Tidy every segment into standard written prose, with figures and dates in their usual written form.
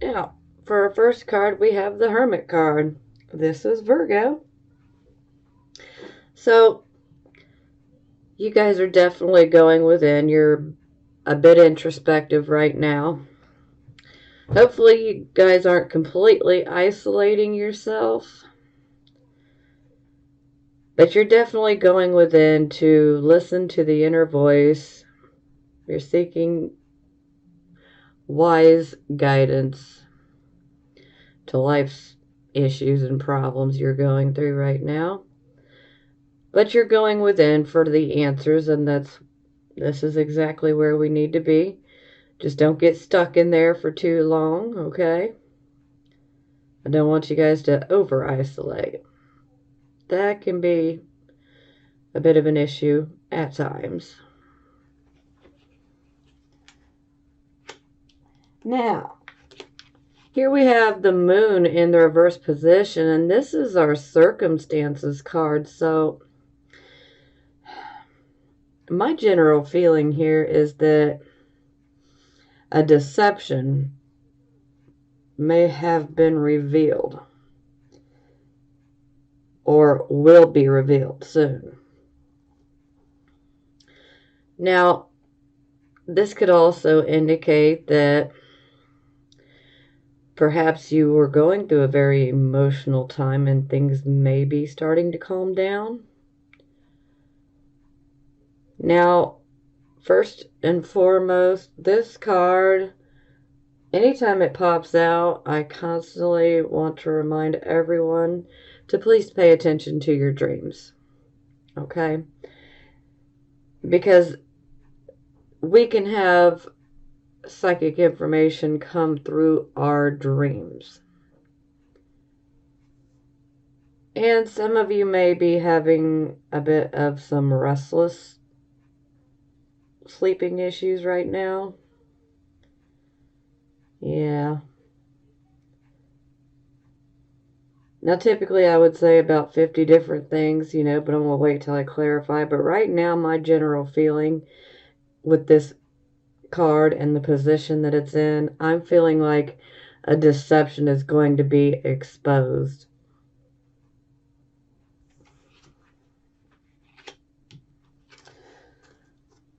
Now, for our first card, we have the Hermit card. This is Virgo. So, you guys are definitely going within. You're a bit introspective right now. Hopefully, you guys aren't completely isolating yourself. But you're definitely going within to listen to the inner voice. You're seeking wise guidance to life's issues and problems you're going through right now. But you're going within for the answers, and this is exactly where we need to be. Just don't get stuck in there for too long, okay? I don't want you guys to over-isolate. That can be a bit of an issue at times. Now, here we have the moon in the reverse position, and this is our circumstances card. So, my general feeling here is that a deception may have been revealed or will be revealed soon. Now, this could also indicate that perhaps you were going through a very emotional time and things may be starting to calm down. Now, first and foremost, this card, anytime it pops out, I constantly want to remind everyone to please pay attention to your dreams. Okay? Because we can have psychic information come through our dreams. And some of you may be having a bit of some restless sleeping issues right now. Yeah. Now, typically I would say about 50 different things, but I'm going to wait till I clarify. But right now, my general feeling with this card and the position that it's in, I'm feeling like a deception is going to be exposed.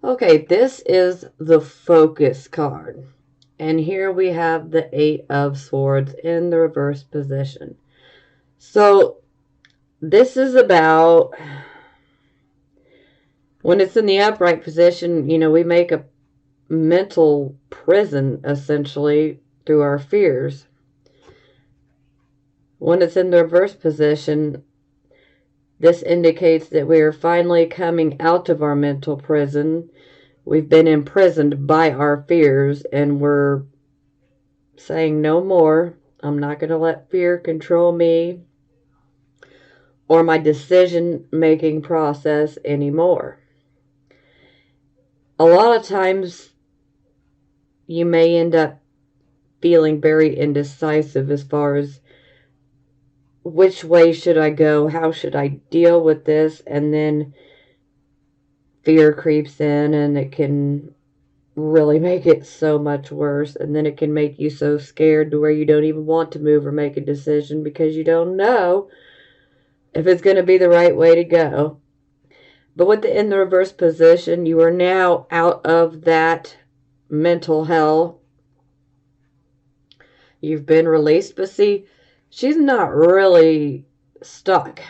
Okay, this is the Focus card. And here we have the Eight of Swords in the reverse position. So, this is about, when it's in the upright position, we make a mental prison, essentially, through our fears. When it's in the reverse position, this indicates that we are finally coming out of our mental prison. We've been imprisoned by our fears, and we're saying no more. I'm not going to let fear control me or my decision-making process anymore. A lot of times, you may end up feeling very indecisive as far as which way should I go, how should I deal with this, and then fear creeps in and it can really make it so much worse, and then it can make you so scared to where you don't even want to move or make a decision because you don't know if it's going to be the right way to go. But with in the reverse position, you are now out of that mental hell. You've been released, but see, she's not really stuck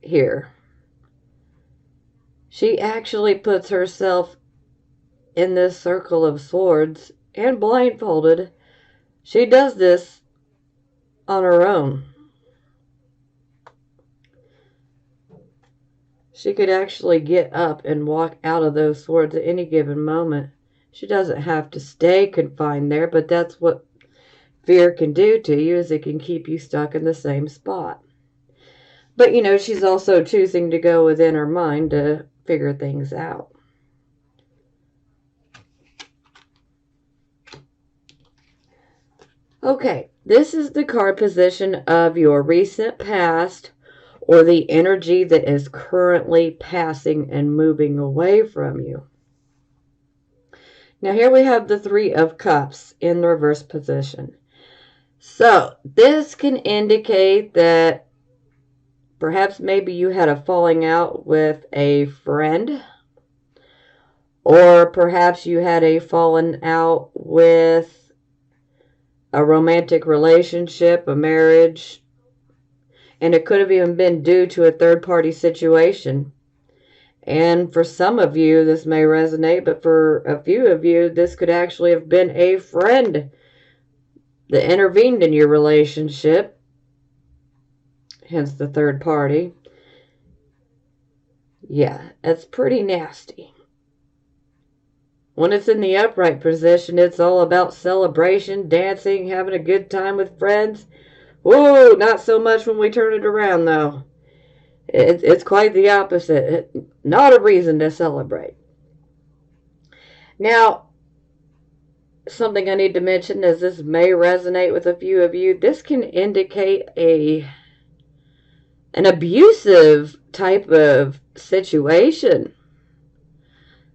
here. She actually puts herself in this circle of swords and blindfolded. She does this on her own. She could actually get up and walk out of those swords at any given moment. She doesn't have to stay confined there, but that's what fear can do to you, is it can keep you stuck in the same spot. But, she's also choosing to go within her mind to figure things out. Okay, this is the card position of your recent past, or the energy that is currently passing and moving away from you. Now here we have the Three of Cups in the reverse position. So, this can indicate that perhaps maybe you had a falling out with a friend, or perhaps you had a falling out with a romantic relationship, a marriage, and it could have even been due to a third party situation. And for some of you, this may resonate, but for a few of you, this could actually have been a friend that intervened in your relationship, hence the third party. Yeah, it's pretty nasty. When it's in the upright position, it's all about celebration, dancing, having a good time with friends. Whoa, not so much when we turn it around, though. It's quite the opposite. Not a reason to celebrate. Now, something I need to mention, as this may resonate with a few of you, this can indicate an abusive type of situation.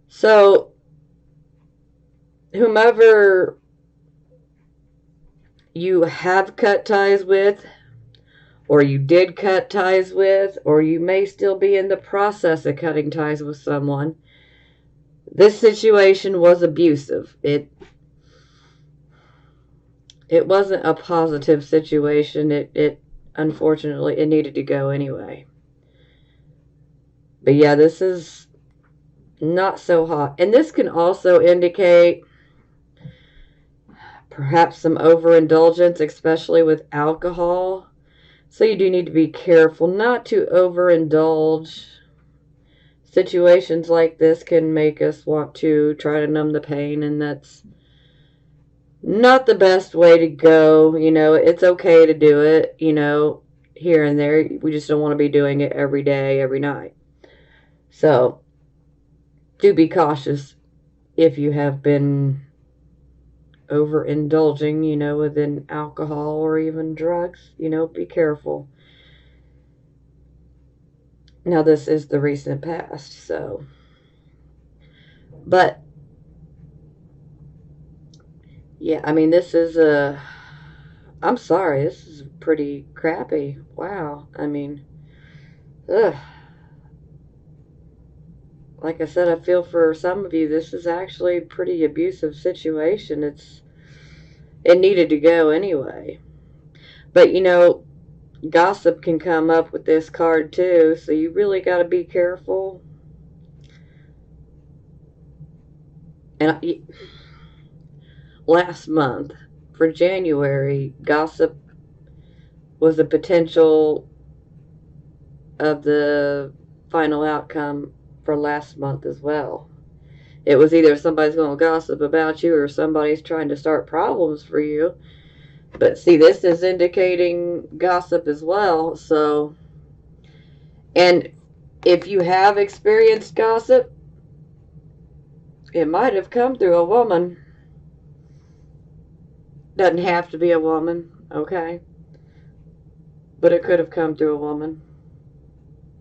So, whomever you have cut ties with, or you did cut ties with, or you may still be in the process of cutting ties with someone, this situation was abusive. It wasn't a positive situation. It unfortunately, it needed to go anyway. But yeah, this is not so hot. And this can also indicate perhaps some overindulgence, especially with alcohol. So you do need to be careful not to overindulge. Situations like this can make us want to try to numb the pain, and that's not the best way to go. It's okay to do it, here and there. We just don't want to be doing it every day, every night. So, do be cautious if you have been overindulging, within alcohol or even drugs. Be careful. Now, this is the recent past, so. But, yeah, I mean, this is I'm sorry, this is pretty crappy. Wow. I mean, ugh. Like I said, I feel for some of you, this is actually a pretty abusive situation. It needed to go anyway. But gossip can come up with this card too, so you really got to be careful. And last month, for January, gossip was a potential of the final outcome for last month as well. It was either somebody's going to gossip about you or somebody's trying to start problems for you. But see, this is indicating gossip as well. So, and if you have experienced gossip, it might have come through a woman. Doesn't have to be a woman, okay? But it could have come through a woman.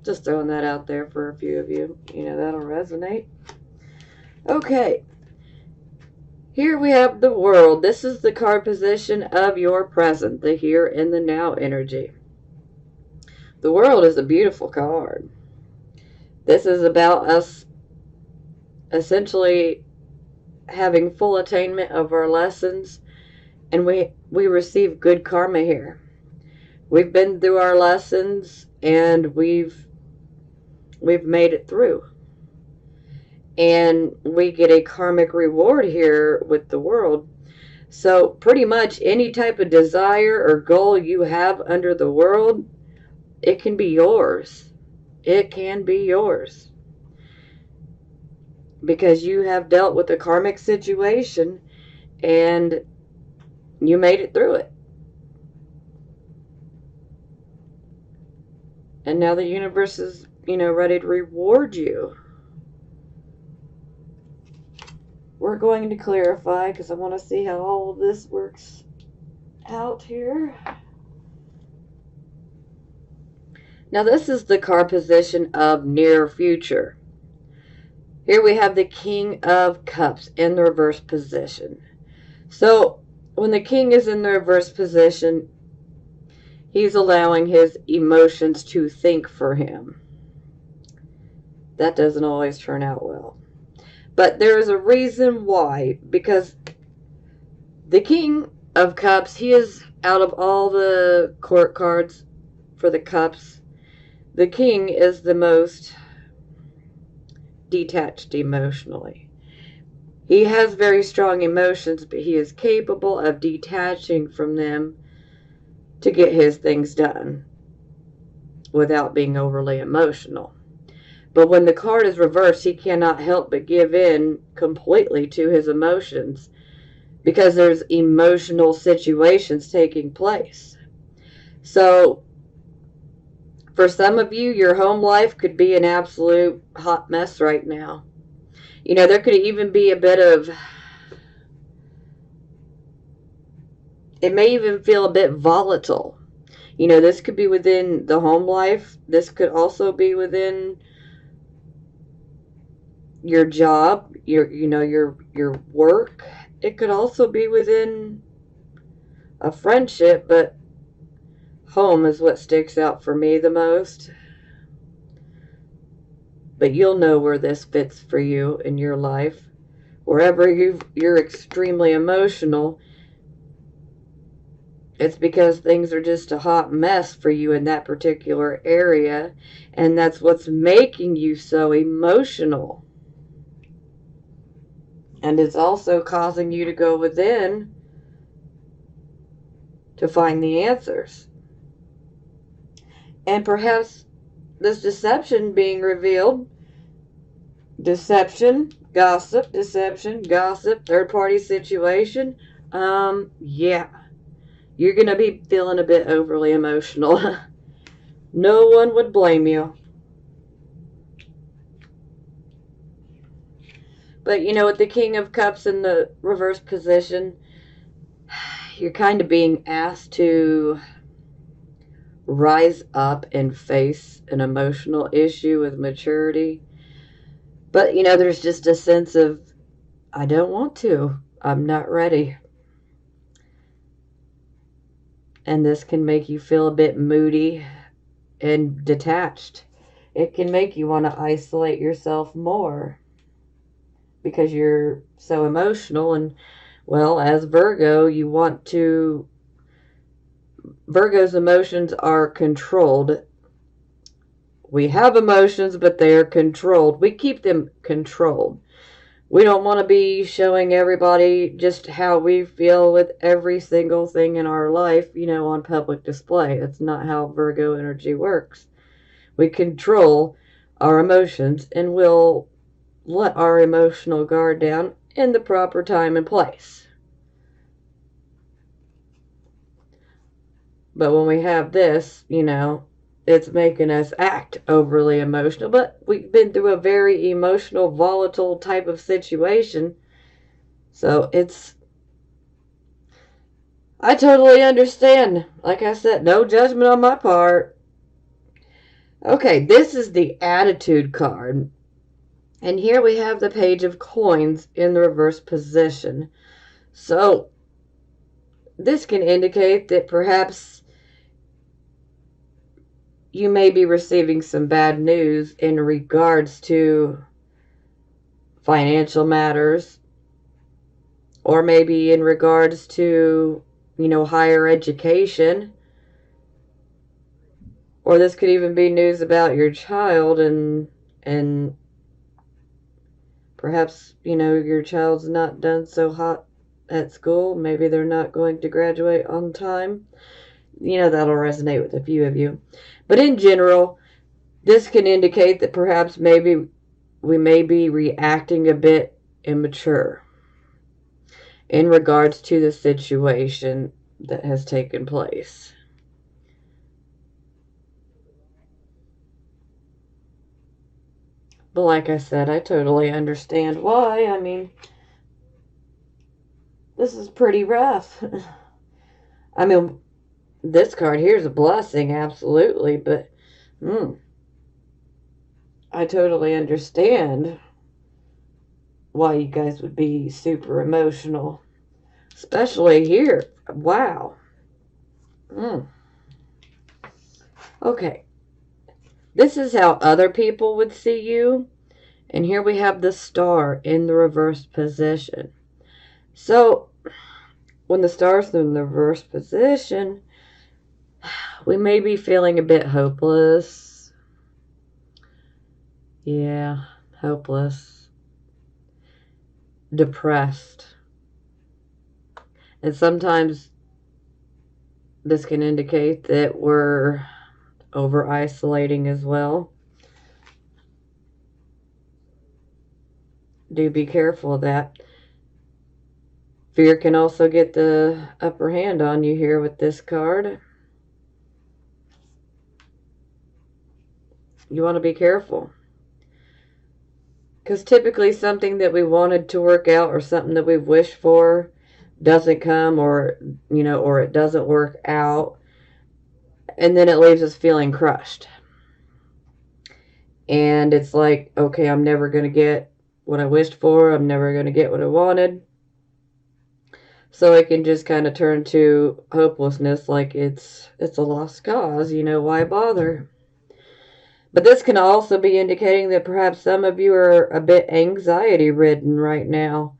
Just throwing that out there for a few of you. That'll resonate. Okay. Here we have the World. This is the card position of your present, the here and the now energy. The World is a beautiful card. This is about us essentially having full attainment of our lessons, and we receive good karma here. We've been through our lessons, and we've made it through. And we get a karmic reward here with the World. So pretty much any type of desire or goal you have under the World, it can be yours. It can be yours. Because you have dealt with a karmic situation and you made it through it. And now the universe is, ready to reward you. We're going to clarify because I want to see how all of this works out here. Now this is the card position of near future. Here we have the King of Cups in the reverse position. So when the king is in the reverse position, he's allowing his emotions to think for him. That doesn't always turn out well. But there is a reason why, because the King of Cups, he is, out of all the court cards for the cups, the king is the most detached emotionally. He has very strong emotions, but he is capable of detaching from them to get his things done without being overly emotional. But when the card is reversed, he cannot help but give in completely to his emotions because there's emotional situations taking place. So for some of you, your home life could be an absolute hot mess right now. You know, there could even be a bit of, it may even feel a bit volatile. You know, this could be within the home life. This could also be within your job, your work. It could also be within a friendship, but home is what sticks out for me the most. But you'll know where this fits for you in your life. Wherever you're extremely emotional, it's because things are just a hot mess for you in that particular area, and that's what's making you so emotional. And it's also causing you to go within to find the answers. And perhaps this deception being revealed, deception, gossip, third party situation, yeah, you're going to be feeling a bit overly emotional. No one would blame you. But you know, with the King of Cups in the reverse position, you're kind of being asked to rise up and face an emotional issue with maturity. But you know, there's just a sense of, I don't want to. I'm not ready. And this can make you feel a bit moody and detached. It can make you want to isolate yourself more because you're so emotional. And well, as Virgo, Virgo's emotions are controlled. We have emotions, but they are controlled. We keep them controlled. We don't want to be showing everybody just how we feel with every single thing in our life, on public display. That's not how Virgo energy works. We control our emotions and we'll let our emotional guard down in the proper time and place. But when we have this, it's making us act overly emotional. But we've been through a very emotional, volatile type of situation. So I totally understand. Like I said, no judgment on my part. Okay, this is the attitude card. And here we have the Page of Coins in the reverse position. So this can indicate that perhaps you may be receiving some bad news in regards to financial matters, or maybe in regards to, higher education. Or this could even be news about your child and perhaps, your child's not done so hot at school. Maybe they're not going to graduate on time. That'll resonate with a few of you. But in general, this can indicate that perhaps maybe we may be reacting a bit immature in regards to the situation that has taken place. But like I said, I totally understand why. I mean, this is pretty rough. I mean, this card here is a blessing, absolutely, but I totally understand why you guys would be super emotional. Especially here. Wow. Okay. This is how other people would see you. And here we have the star in the reversed position. So, when the star's in the reversed position, we may be feeling a bit hopeless. Yeah, hopeless. Depressed. And sometimes this can indicate that we're over-isolating as well. Do be careful of that. Fear can also get the upper hand on you here with this card. You want to be careful. Because typically something that we wanted to work out or something that we've wished for doesn't come, or, or it doesn't work out. And then it leaves us feeling crushed. And it's like, okay, I'm never going to get what I wished for. I'm never going to get what I wanted. So it can just kind of turn to hopelessness, like it's a lost cause, why bother? But this can also be indicating that perhaps some of you are a bit anxiety-ridden right now.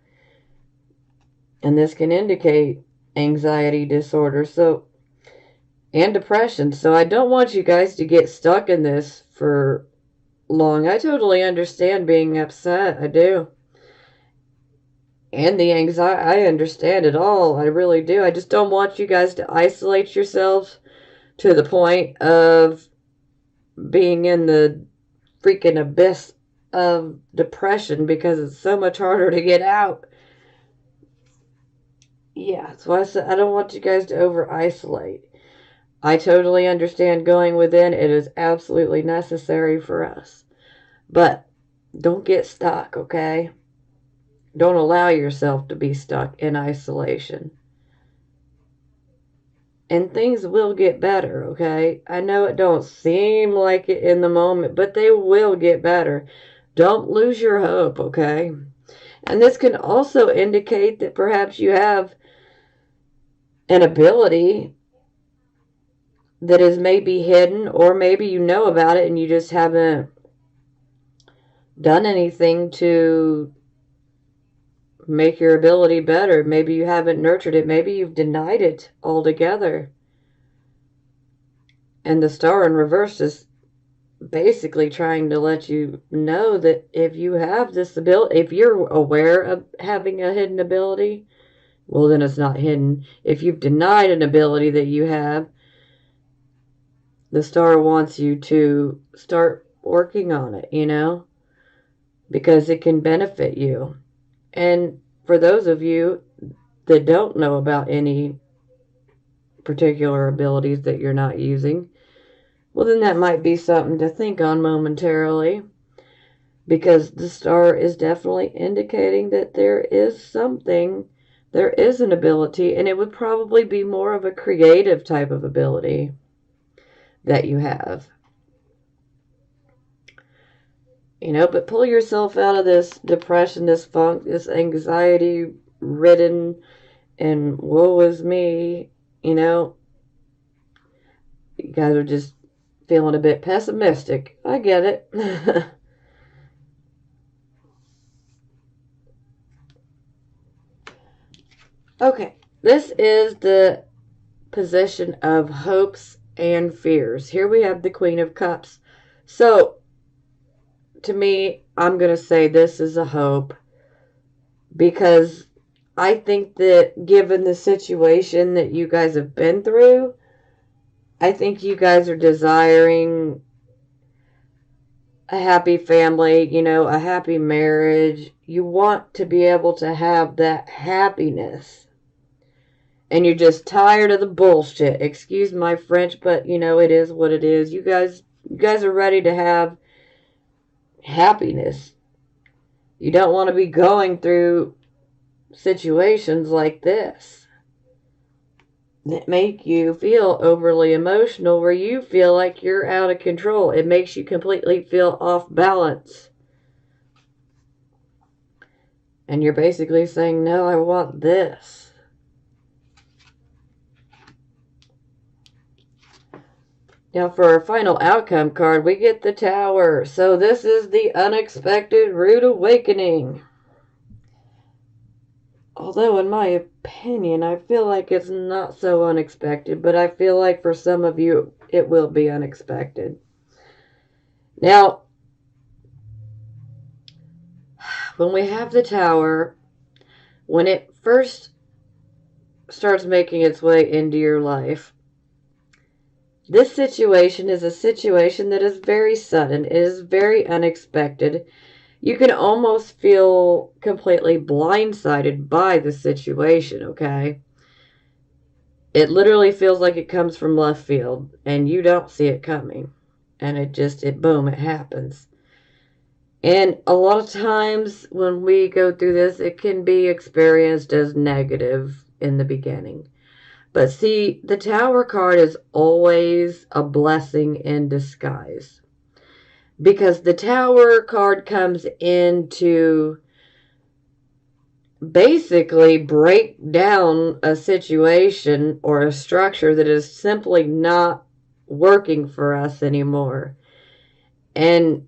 And this can indicate anxiety disorder, and depression. So I don't want you guys to get stuck in this for long. I totally understand being upset. I do. And the anxiety, I understand it all. I really do. I just don't want you guys to isolate yourselves to the point of being in the freaking abyss of depression, because it's so much harder to get out. Yeah, so I said I don't want you guys to over-isolate. I totally understand going within. It is absolutely necessary for us. But don't get stuck, okay? Don't allow yourself to be stuck in isolation. And things will get better, okay? I know it don't seem like it in the moment, but they will get better. Don't lose your hope, okay? And this can also indicate that perhaps you have an ability that is maybe hidden, or maybe you know about it and you just haven't done anything to make your ability better. Maybe you haven't nurtured it. Maybe you've denied it altogether. And the star in reverse is basically trying to let you know that if you have this ability, if you're aware of having a hidden ability, well, then it's not hidden. If you've denied an ability that you have, the star wants you to start working on it, because it can benefit you. And for those of you that don't know about any particular abilities that you're not using, well, then that might be something to think on momentarily, because the star is definitely indicating that there is an ability, and it would probably be more of a creative type of ability that you have. But pull yourself out of this depression, this funk, this anxiety-ridden, and woe is me, You guys are just feeling a bit pessimistic. I get it. Okay, this is the position of hopes and fears. Here we have the Queen of Cups. So, to me, I'm going to say this is a hope, because I think that given the situation that you guys have been through, I think you guys are desiring a happy family, a happy marriage. You want to be able to have that happiness. And you're just tired of the bullshit. Excuse my French, but it is what it is. You guys are ready to have happiness. You don't want to be going through situations like this that make you feel overly emotional, where you feel like you're out of control. It makes you completely feel off balance. And you're basically saying, no, I want this. Now for our final outcome card, we get the Tower. So this is the unexpected rude awakening. Although, in my opinion, I feel like it's not so unexpected, but I feel like for some of you, it will be unexpected. Now, when we have the Tower, when it first starts making its way into your life, this situation is a situation that is very sudden. It is very unexpected. You can almost feel completely blindsided by the situation, okay? It literally feels like it comes from left field and you don't see it coming. And boom, it happens. And a lot of times when we go through this, it can be experienced as negative in the beginning. But see, the Tower card is always a blessing in disguise. Because the Tower card comes in to basically break down a situation or a structure that is simply not working for us anymore. And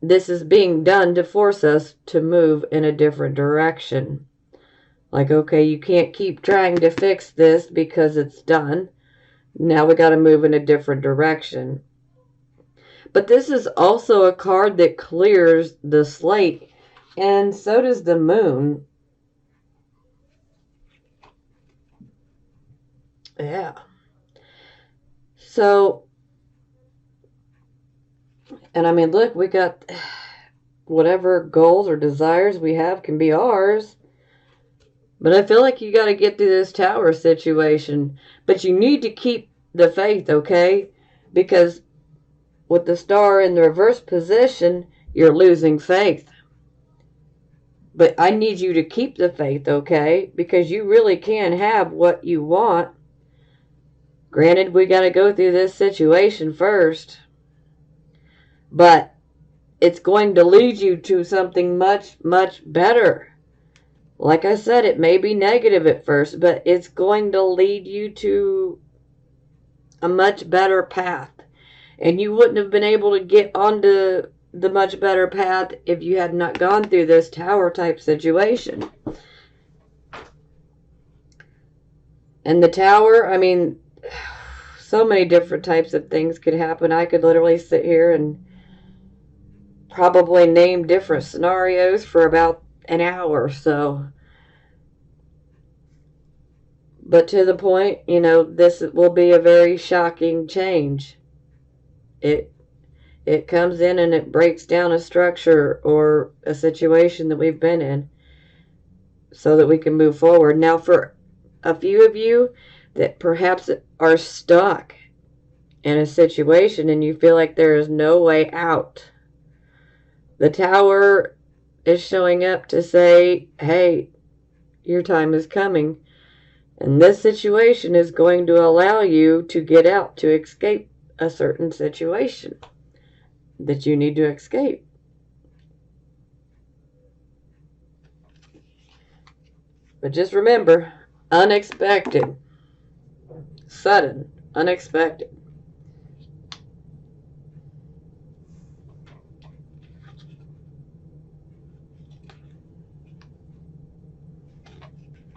this is being done to force us to move in a different direction. Like, okay, you can't keep trying to fix this because it's done. Now we got to move in a different direction. But this is also a card that clears the slate, and so does the moon. Yeah. So, and I mean, look, we got whatever goals or desires we have can be ours. But I feel like you got to get through this Tower situation. But you need to keep the faith, okay? Because with the Star in the reverse position, you're losing faith. But I need you to keep the faith, okay? Because you really can have what you want. Granted, we got to go through this situation first. But it's going to lead you to something much, much better. Like I said, it may be negative at first, but it's going to lead you to a much better path. And you wouldn't have been able to get onto the much better path if you had not gone through this Tower type situation. And the Tower, I mean, so many different types of things could happen. I could literally sit here and probably name different scenarios for about an hour or so. But to the point, you know, this will be a very shocking change. It comes in and it breaks down a structure or a situation that we've been in so that we can move forward. Now, for a few of you that perhaps are stuck in a situation and you feel like there is no way out, the Tower is showing up to say, hey, your time is coming. And this situation is going to allow you to get out, to escape a certain situation that you need to escape. But just remember, unexpected, sudden, unexpected.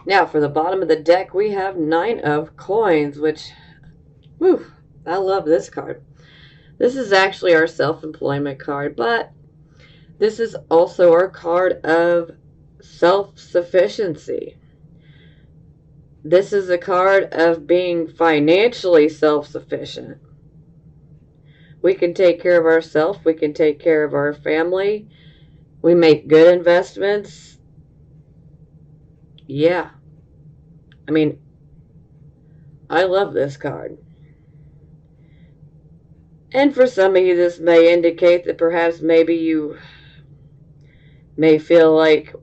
Now, for the bottom of the deck, we have 9 of Coins, which, whew, I love this card. This is actually our self-employment card, but this is also our card of self-sufficiency. This is a card of being financially self-sufficient. We can take care of ourselves. We can take care of our family. We make good investments. Yeah. I mean, I love this card. And for some of you, this may indicate that perhaps maybe you may feel like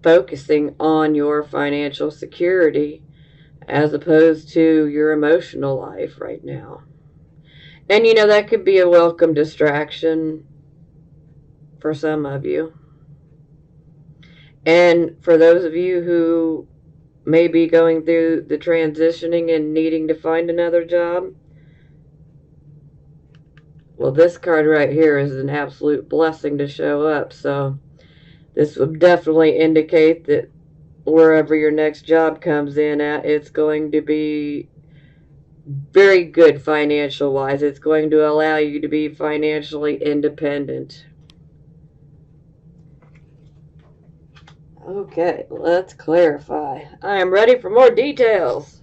focusing on your financial security as opposed to your emotional life right now. And you know, that could be a welcome distraction for some of you. And for those of you who may be going through the transitioning and needing to find another job, Well, this card right here is an absolute blessing to show up. So this would definitely indicate that wherever your next job comes in at, it's going to be very good financial wise. It's going to allow you to be financially independent. Okay, let's clarify. I am ready for more details.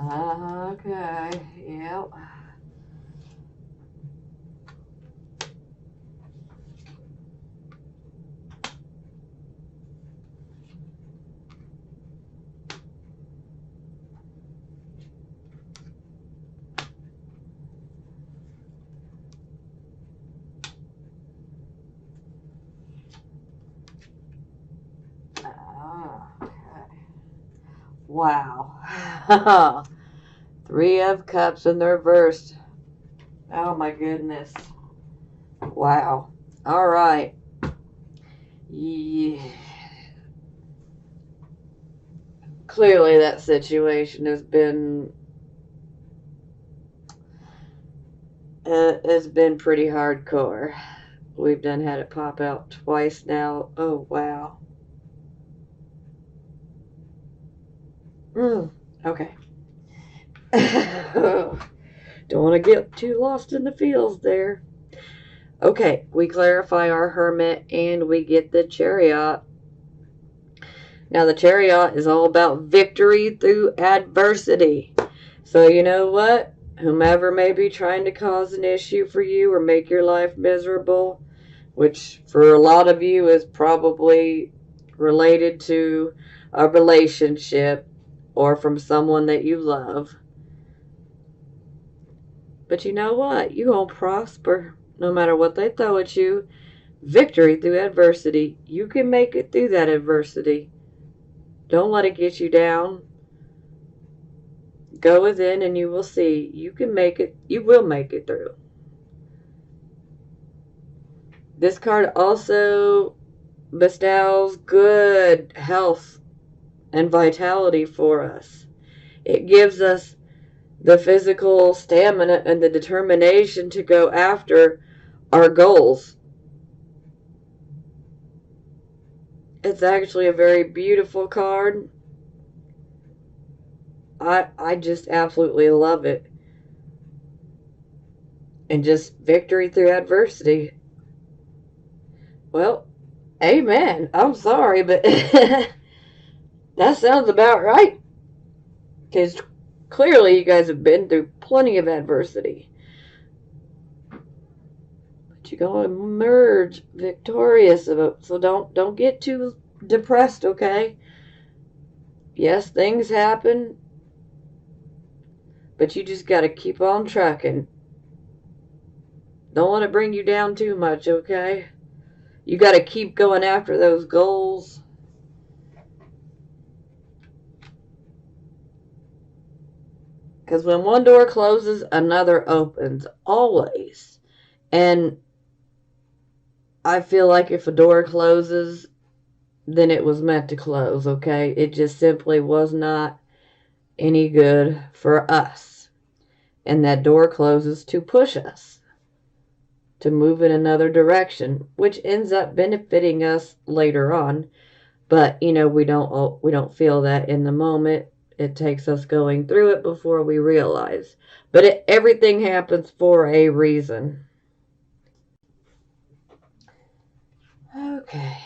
Okay, yep. Okay. Wow. Three of Cups in the reverse. Oh my goodness. Wow. All right. Yeah. Clearly that situation has been pretty hardcore. We've done had it pop out twice now. Oh wow. Okay. Don't want to get too lost in the fields there. Okay, we clarify our Hermit and we get the Chariot. Now the Chariot is all about victory through adversity. So you know what? Whomever may be trying to cause an issue for you or make your life miserable, which for a lot of you is probably related to a relationship or from someone that you love. But you know what? You gonna prosper no matter what they throw at you. Victory through adversity. You can make it through that adversity. Don't let it get you down. Go within and you will see. You can make it. You will make it through. This card also bestows good health and vitality for us. It gives us the physical stamina and the determination to go after our goals. It's actually a very beautiful card. I just absolutely love it. And just victory through adversity. Well, amen. I'm sorry, but that sounds about right. Because clearly you guys have been through plenty of adversity. But you're going to emerge victorious. So don't get too depressed, okay? Yes, things happen. But you just got to keep on trucking. Don't let it bring you down too much, okay? You got to keep going after those goals. Because when one door closes, another opens. Always. And I feel like if a door closes, then it was meant to close, okay? It just simply was not any good for us. And that door closes to push us to move in another direction, which ends up benefiting us later on. But, you know, we don't feel that in the moment. It takes us going through it before we realize. But everything happens for a reason. Okay.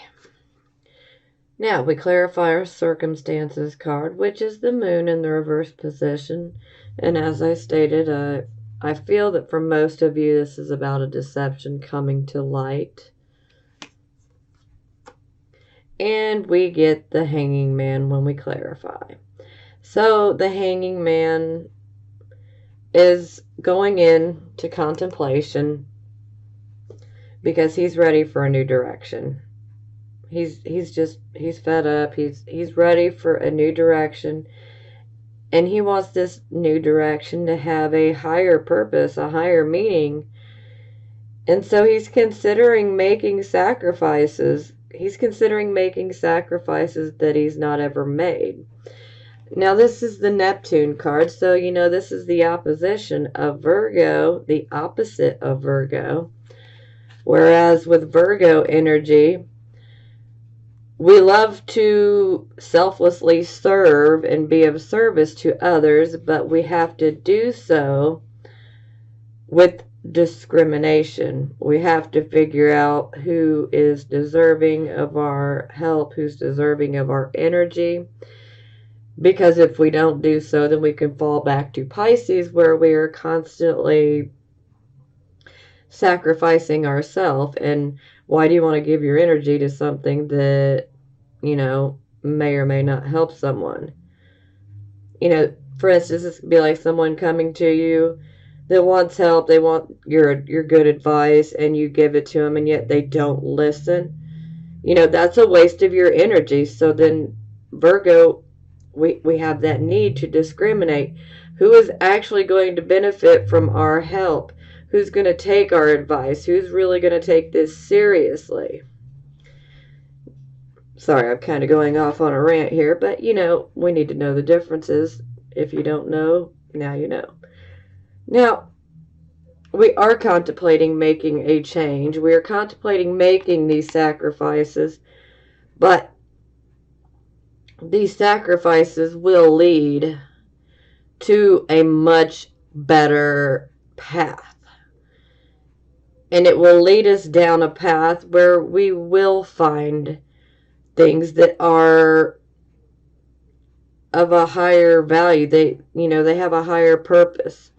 Now we clarify our circumstances card, which is the moon in the reverse position. And as I stated, I feel that for most of you, this is about a deception coming to light. And we get the Hanging Man when we clarify. So the Hanging Man is going into contemplation because he's ready for a new direction. He's fed up. He's ready for a new direction. And he wants this new direction to have a higher purpose, a higher meaning. And so he's considering making sacrifices. He's considering making sacrifices that he's not ever made. Now, this is the Neptune card, so this is the opposition of Virgo, the opposite of Virgo. Whereas with Virgo energy, we love to selflessly serve and be of service to others, but we have to do so with discrimination. We have to figure out who is deserving of our help, who's deserving of our energy. Because if we don't do so, then we can fall back to Pisces, where we are constantly sacrificing ourselves. And why do you want to give your energy to something that, may or may not help someone? For instance, this could be like someone coming to you that wants help. They want your good advice, and you give it to them, and yet they don't listen. That's a waste of your energy. So then, Virgo, we have that need to discriminate. Who is actually going to benefit from our help? Who's going to take our advice? Who's really going to take this seriously? Sorry, I'm kind of going off on a rant here, but we need to know the differences. If you don't know, now you know. Now, we are contemplating making a change. We are contemplating making these sacrifices, but these sacrifices will lead to a much better path. And it will lead us down a path where we will find things that are of a higher value. They have a higher purpose.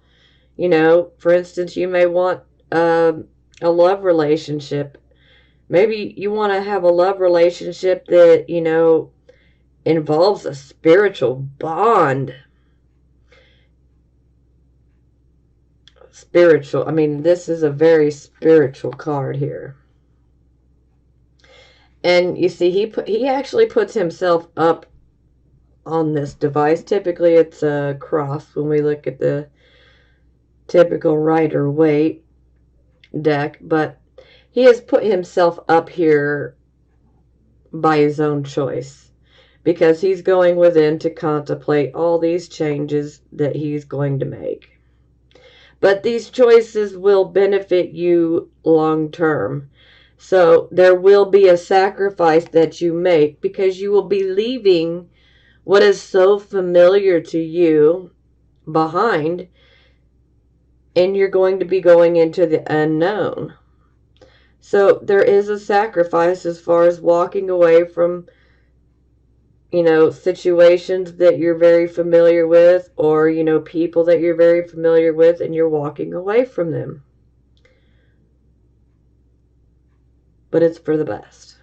For instance, you may want a love relationship. Maybe you want to have a love relationship that, involves a spiritual bond. Spiritual. This is a very spiritual card here. And you see, he actually puts himself up on this device. Typically, it's a cross when we look at the typical Rider-Waite deck, but he has put himself up here by his own choice, because he's going within to contemplate all these changes that he's going to make. But these choices will benefit you long term. So there will be a sacrifice that you make, because you will be leaving what is so familiar to you behind, and you're going to be going into the unknown. So there is a sacrifice as far as walking away from, situations that you're very familiar with, or, people that you're very familiar with, and you're walking away from them. But it's for the best.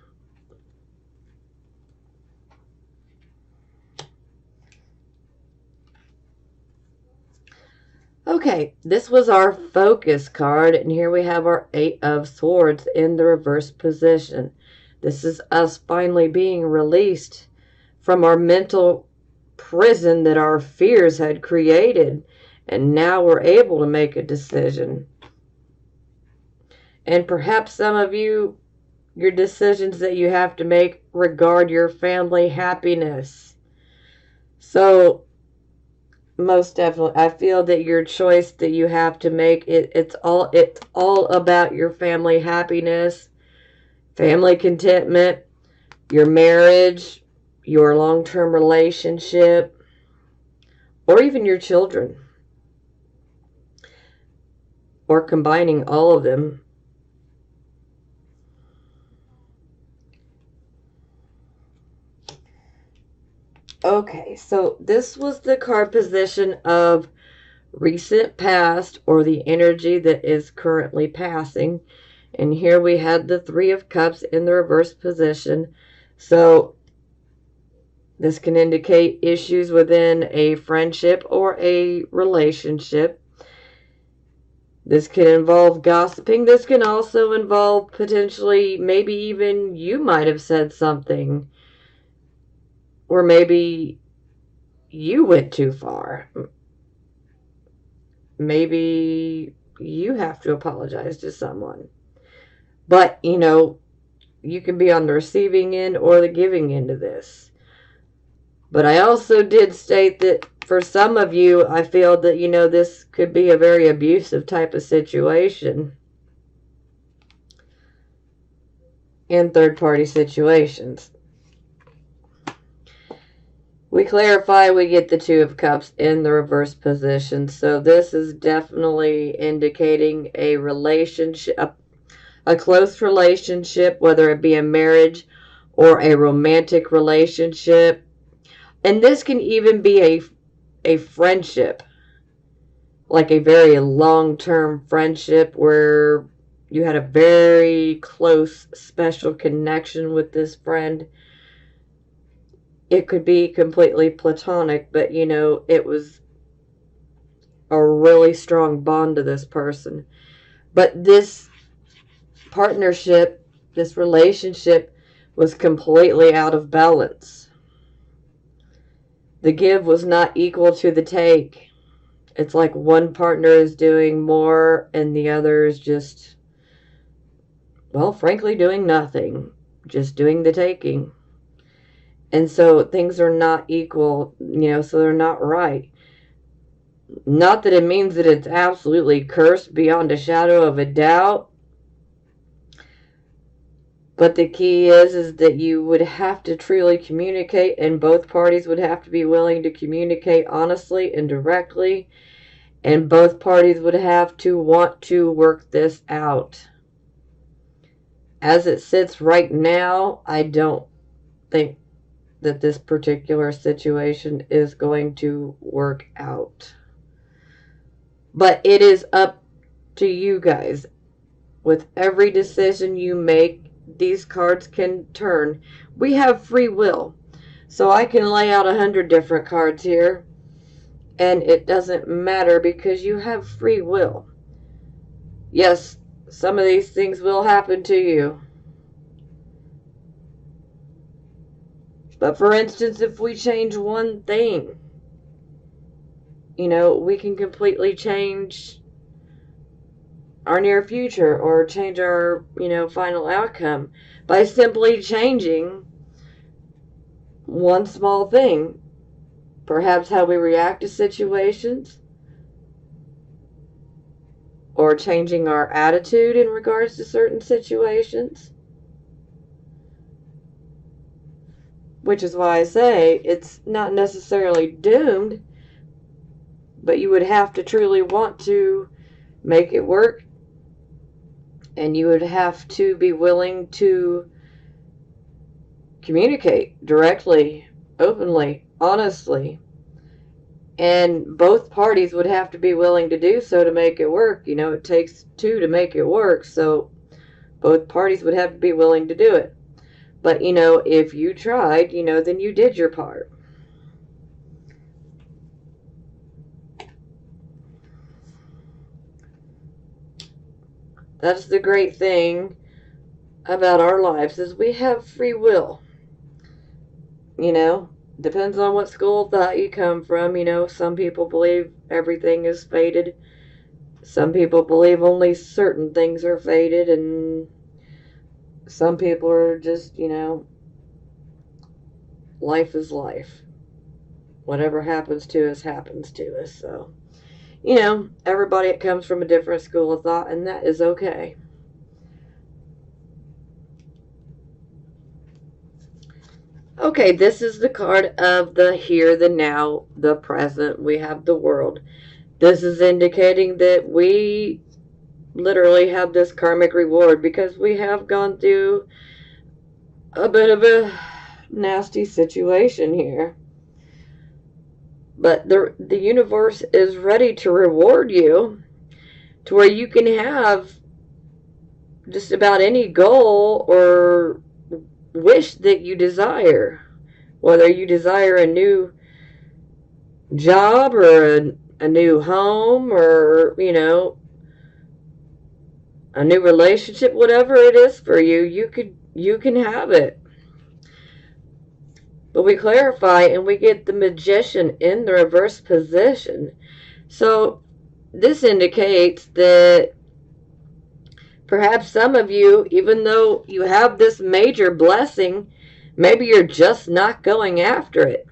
Okay, this was our focus card, and here we have our Eight of Swords in the reverse position. This is us finally being released from our mental prison that our fears had created, and now we're able to make a decision. And perhaps some of you, your decisions that you have to make regard your family happiness. So most definitely, I feel that your choice that you have to make, it's all about your family happiness, family contentment, your marriage, your long-term relationship, or even your children, or combining all of them. Okay, so this was the card position of recent past, or the energy that is currently passing. And here we had the Three of Cups in the reverse position. So this can indicate issues within a friendship or a relationship. This can involve gossiping. This can also involve potentially, maybe even you might have said something, or maybe you went too far. Maybe you have to apologize to someone. But, you can be on the receiving end or the giving end of this. But I also did state that for some of you, I feel that, this could be a very abusive type of situation in third-party situations. We clarify, we get the Two of Cups in the reverse position. So this is definitely indicating a relationship, a close relationship, whether it be a marriage or a romantic relationship. And this can even be a friendship, like a very long-term friendship where you had a very close, special connection with this friend. It could be completely platonic, but, it was a really strong bond to this person. But this partnership, this relationship, was completely out of balance. The give was not equal to the take. It's like one partner is doing more and the other is just, well, frankly, doing nothing. Just doing the taking. And so things are not equal, so they're not right. Not that it means that it's absolutely cursed beyond a shadow of a doubt. But the key is that you would have to truly communicate, and both parties would have to be willing to communicate honestly and directly. And both parties would have to want to work this out. As it sits right now, I don't think that this particular situation is going to work out. But it is up to you guys. With every decision you make, these cards can turn. We have free will. So I can lay out 100 different cards here. And it doesn't matter because you have free will. Yes, some of these things will happen to you. But for instance, if we change one thing, we can completely change our near future or change our, final outcome by simply changing one small thing. Perhaps how we react to situations, or changing our attitude in regards to certain situations. Which is why I say it's not necessarily doomed, but you would have to truly want to make it work, and you would have to be willing to communicate directly, openly, honestly. And both parties would have to be willing to do so to make it work. It takes two to make it work, so both parties would have to be willing to do it. But, if you tried, then you did your part. That's the great thing about our lives, is we have free will. Depends on what school of thought you come from. Some people believe everything is fated. Some people believe only certain things are fated, and some people are just, life is life. Whatever happens to us, happens to us. So, everybody comes from a different school of thought, and that is okay. Okay, this is the card of the here, the now, the present. We have the world. This is indicating that we literally have this karmic reward because we have gone through a bit of a nasty situation here. But the universe is ready to reward you to where you can have just about any goal or wish that you desire. Whether you desire a new job or a new home or, a new relationship, whatever it is for you, you can have it. But we clarify and we get the Magician in the reverse position. So this indicates that perhaps some of you, even though you have this major blessing, maybe you're just not going after it.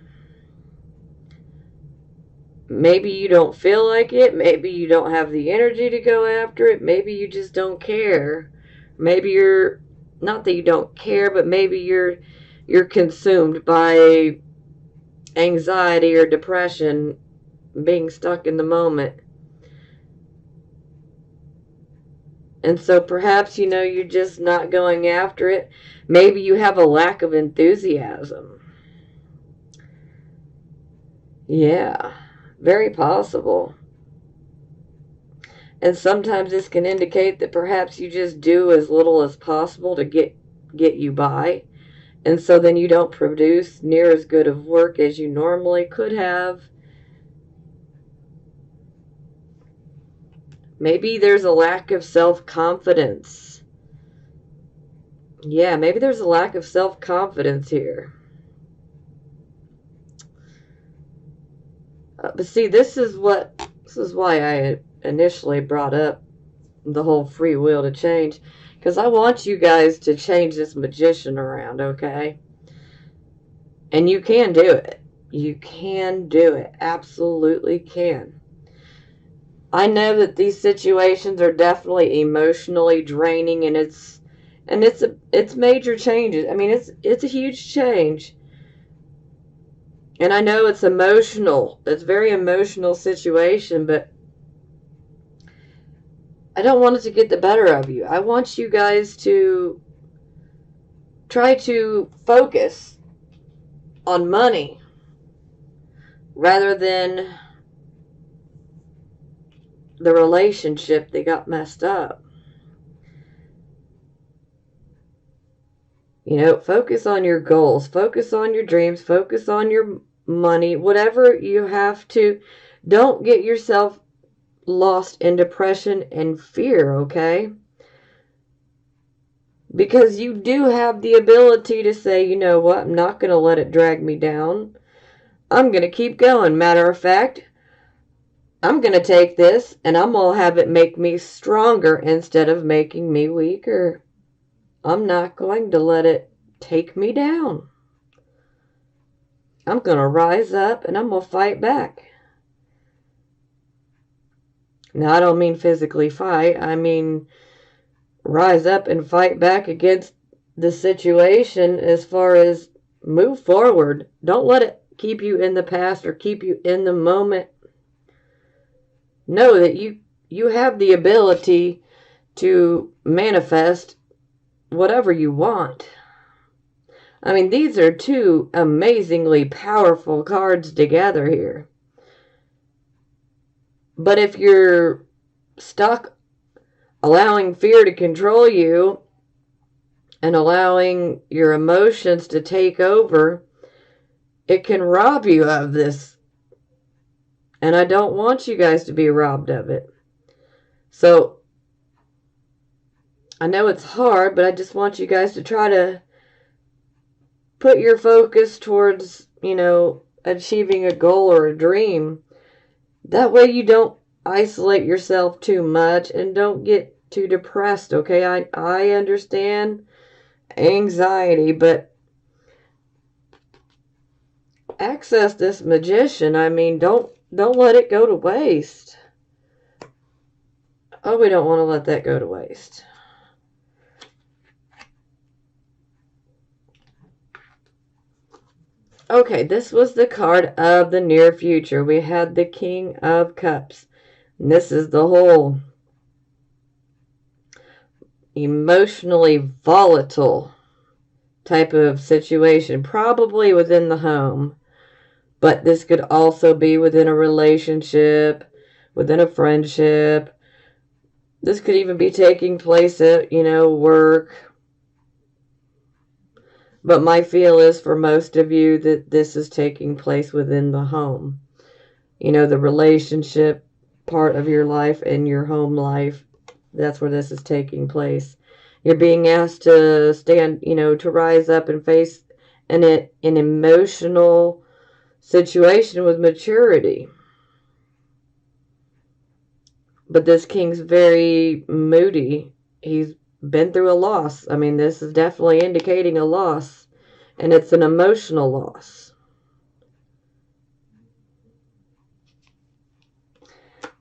Maybe you don't feel like it. Maybe you don't have the energy to go after it. Maybe you just don't care. Maybe you're, not that you don't care, but maybe you're consumed by anxiety or depression, being stuck in the moment. And so perhaps, you're just not going after it. Maybe you have a lack of enthusiasm. Yeah, very possible. And sometimes this can indicate that perhaps you just do as little as possible to get you by. And so then you don't produce near as good of work as you normally could have. Maybe there's a lack of self-confidence. Yeah, maybe there's a lack of self-confidence here. But see, this is why I initially brought up the whole free will to change, because I want you guys to change this magician around, okay? And you can do it. You can do it. Absolutely can. I know that these situations are definitely emotionally draining, and it's major changes. I mean, it's a huge change. And I know it's emotional. It's a very emotional situation, but I don't want it to get the better of you. I want you guys to try to focus on money rather than the relationship that got messed up. Focus on your goals, focus on your dreams, focus on your money, whatever you have to. Don't get yourself lost in depression and fear, okay? Because you do have the ability to say, you know what, I'm not going to let it drag me down. I'm going to keep going. Matter of fact, I'm going to take this and I'm going to have it make me stronger instead of making me weaker. I'm not going to let it take me down. I'm going to rise up and I'm going to fight back. Now, I don't mean physically fight. I mean rise up and fight back against the situation as far as move forward. Don't let it keep you in the past or keep you in the moment. Know that you have the ability to manifest whatever you want. I mean, these are two amazingly powerful cards together here. But if you're stuck allowing fear to control you and allowing your emotions to take over, it can rob you of this. And I don't want you guys to be robbed of it. So, I know it's hard, but I just want you guys to try to put your focus towards, achieving a goal or a dream. That way you don't isolate yourself too much and don't get too depressed, okay? I understand anxiety, but access this magician. I mean, don't let it go to waste. Oh, we don't want to let that go to waste. Okay, this was the card of the near future. We had the King of Cups. And this is the whole emotionally volatile type of situation, probably within the home. But this could also be within a relationship, within a friendship. This could even be taking place at, work. But my feel is for most of you that this is taking place within the home. The relationship part of your life and your home life. That's where this is taking place. You're being asked to stand, to rise up and face an emotional situation with maturity. But this king's very moody. He's been through a loss. I mean, this is definitely indicating a loss. And it's an emotional loss.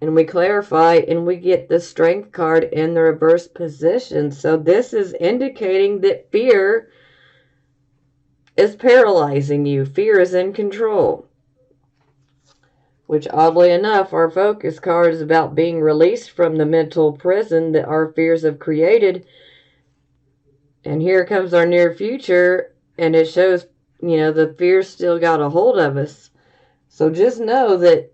And we clarify and we get the Strength card in the reverse position. So this is indicating that fear is paralyzing you. Fear is in control. Which, oddly enough, our focus card is about being released from the mental prison that our fears have created. And here comes our near future, and it shows, the fear still got a hold of us. So just know that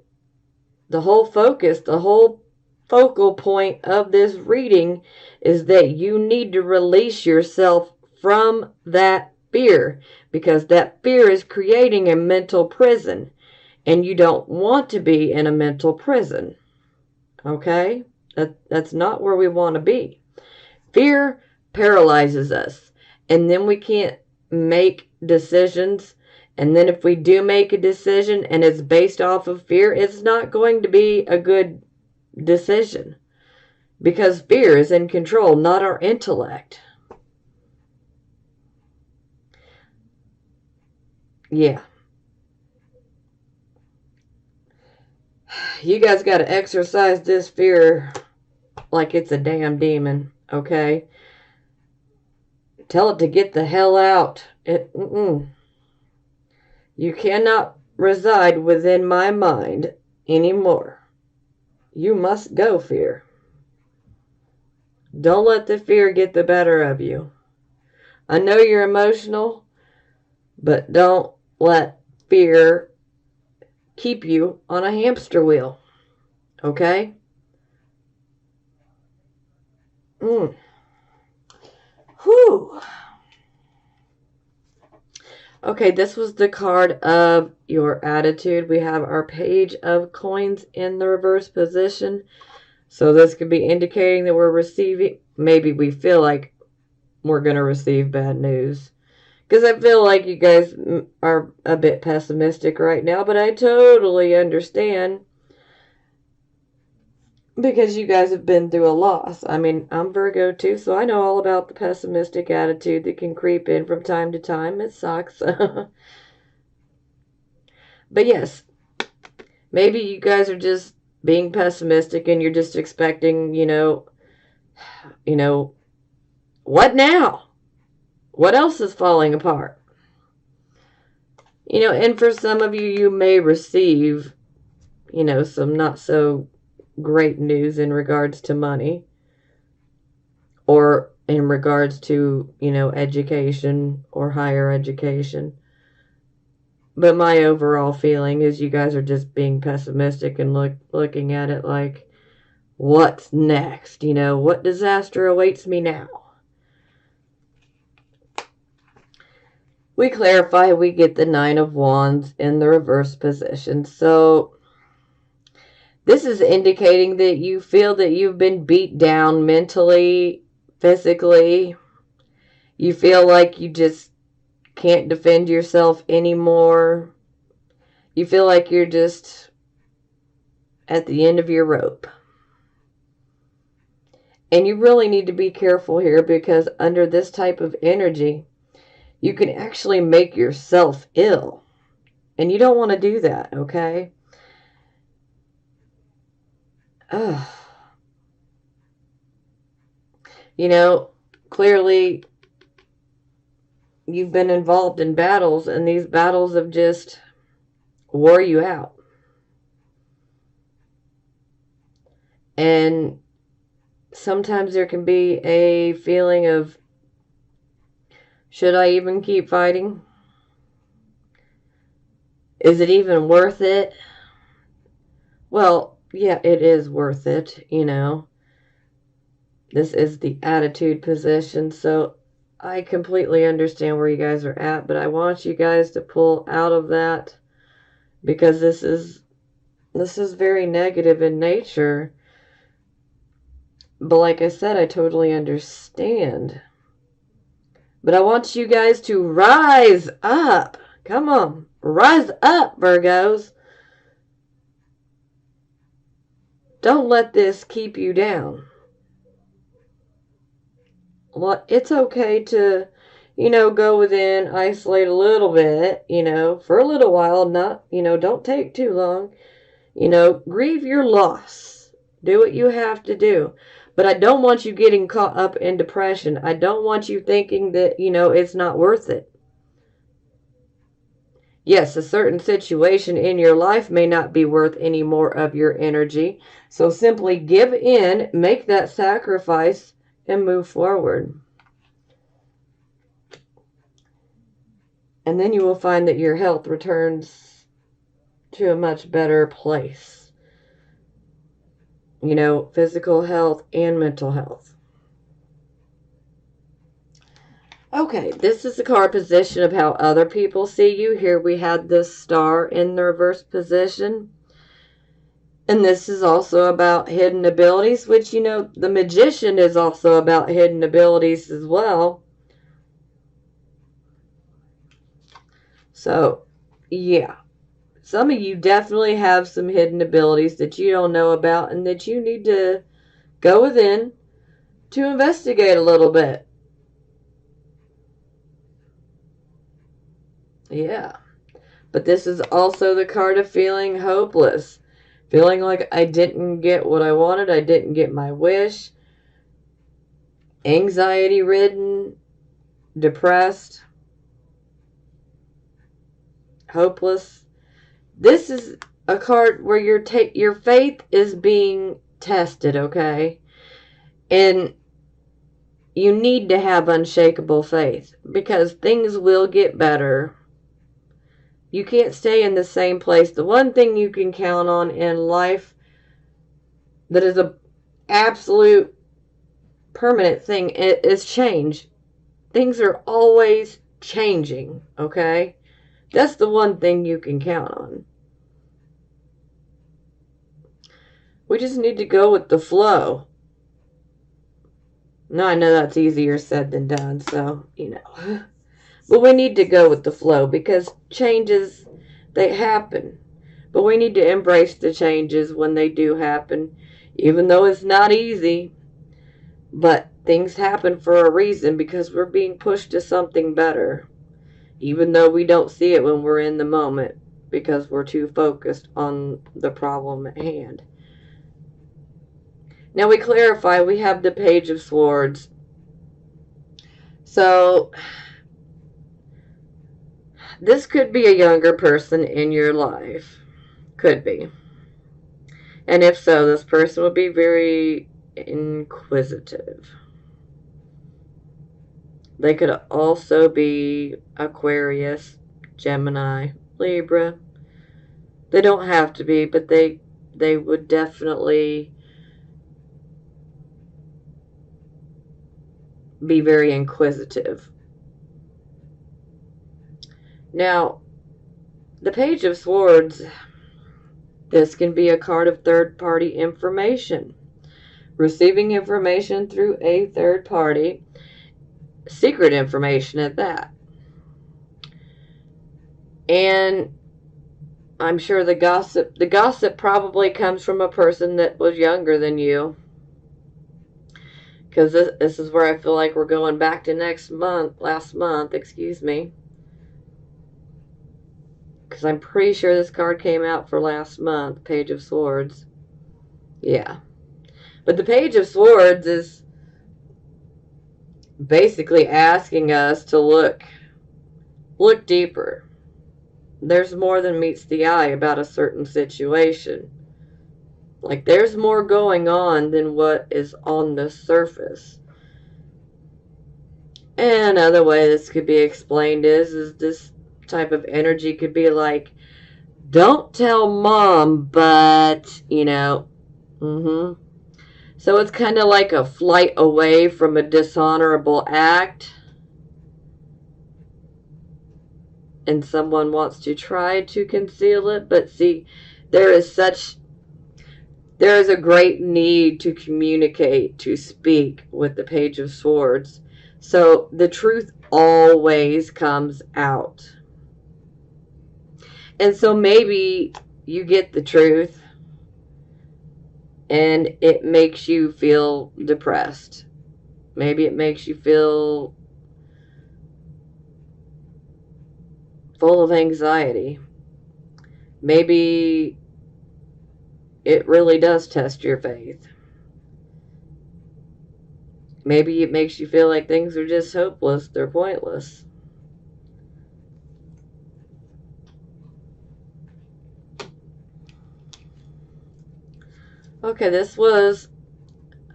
the whole focus, the whole focal point of this reading is that you need to release yourself from that fear, because that fear is creating a mental prison. And you don't want to be in a mental prison. Okay? That's not where we want to be. Fear paralyzes us. And then we can't make decisions. And then if we do make a decision and it's based off of fear, it's not going to be a good decision. Because fear is in control, not our intellect. Yeah. You guys got to exercise this fear like it's a damn demon, okay? Tell it to get the hell out. You cannot reside within my mind anymore. You must go, fear. Don't let the fear get the better of you. I know you're emotional, but don't let fear keep you on a hamster wheel. Okay? Whew. Okay, this was the card of your attitude. We have our page of coins in the reverse position. So this could be indicating that we're receiving, maybe we feel like we're going to receive bad news. Because I feel like you guys are a bit pessimistic right now, but I totally understand. Because you guys have been through a loss. I mean, I'm Virgo too, so I know all about the pessimistic attitude that can creep in from time to time. It sucks. But yes, maybe you guys are just being pessimistic and you're just expecting, what now? What else is falling apart? And for some of you, you may receive, some not so great news in regards to money or in regards to, education or higher education. But my overall feeling is you guys are just being pessimistic and looking at it like, what's next? What disaster awaits me now? We clarify, we get the Nine of Wands in the reverse position. So this is indicating that you feel that you've been beat down mentally, physically. You feel like you just can't defend yourself anymore. You feel like you're just at the end of your rope. And you really need to be careful here, because under this type of energy, you can actually make yourself ill. And you don't want to do that, okay? Clearly you've been involved in battles, and these battles have just wore you out. And sometimes there can be a feeling of, should I even keep fighting? Is it even worth it? Well, yeah, it is worth it, This is the attitude position, so I completely understand where you guys are at, but I want you guys to pull out of that, because this is very negative in nature. But like I said, I totally understand. But I want you guys to rise up. Come on, rise up, Virgos. don't let this keep you down. Well, it's okay to, go within, isolate a little bit, for a little while, not, don't take too long. Grieve your loss. Do what you have to do. But I don't want you getting caught up in depression. I don't want you thinking that, it's not worth it. Yes, a certain situation in your life may not be worth any more of your energy. So simply give in, make that sacrifice, and move forward. And then you will find that your health returns to a much better place. Physical health and mental health. Okay, this is the card position of how other people see you. Here we had this star in the reverse position. And this is also about hidden abilities, which, the magician is also about hidden abilities as well. So, yeah. Some of you definitely have some hidden abilities that you don't know about and that you need to go within to investigate a little bit. Yeah. But this is also the card of feeling hopeless. Feeling like I didn't get what I wanted. I didn't get my wish. Anxiety-ridden. Depressed. Hopeless. This is a card where your faith is being tested, okay? And you need to have unshakable faith because things will get better. You can't stay in the same place. The one thing you can count on in life that is an absolute permanent thing is change. Things are always changing, okay? That's the one thing you can count on. We just need to go with the flow. Now, I know that's easier said than done, so, But we need to go with the flow because changes, they happen. But we need to embrace the changes when they do happen, even though it's not easy. But things happen for a reason because we're being pushed to something better, even though we don't see it when we're in the moment because we're too focused on the problem at hand. Now we clarify, we have the Page of Swords. So this could be a younger person in your life. Could be. And if so, this person would be very inquisitive. They could also be Aquarius, Gemini, Libra. They don't have to be, but they would definitely be very inquisitive. Now, the Page of Swords, this can be a card of third-party information. Receiving information through a third party, secret information at that. And I'm sure the gossip probably comes from a person that was younger than you. Because this is where I feel like we're going back to last month, excuse me. Because I'm pretty sure this card came out for last month, Page of Swords. Yeah. But the Page of Swords is basically asking us to look deeper. There's more than meets the eye about a certain situation. Like, there's more going on than what is on the surface. And another way this could be explained is this type of energy could be like, don't tell mom, but, So it's kind of like a flight away from a dishonorable act. And someone wants to try to conceal it. But see, there is a great need to communicate, to speak with the Page of Swords. So the truth always comes out. And so maybe you get the truth and it makes you feel depressed. Maybe it makes you feel full of anxiety. Maybe it really does test your faith. Maybe it makes you feel like things are just hopeless, they're pointless. Okay, this was